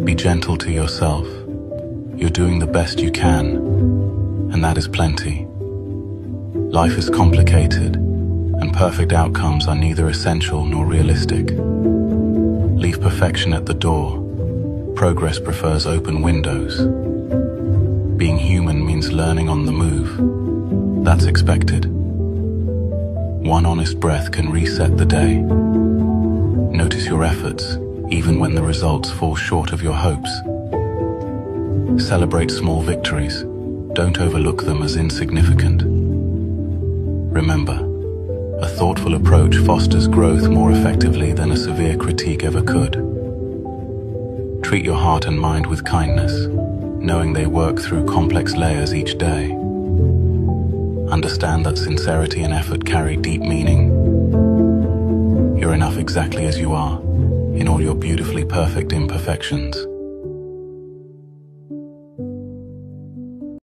Be gentle to yourself. You're doing the best you can, and that is plenty. Life is complicated, and perfect outcomes are neither essential nor realistic. Leave perfection at the door. Progress prefers open windows. Being human means learning on the move. That's expected. One honest breath can reset the day. Notice your efforts, even when the results fall short of your hopes. Celebrate small victories. Don't overlook them as insignificant. Remember, a thoughtful approach fosters growth more effectively than a severe critique ever could. Treat your heart and mind with kindness, knowing they work through complex layers each day. Understand that sincerity and effort carry deep meaning. You're enough exactly as you are, in all your beautifully perfect imperfections.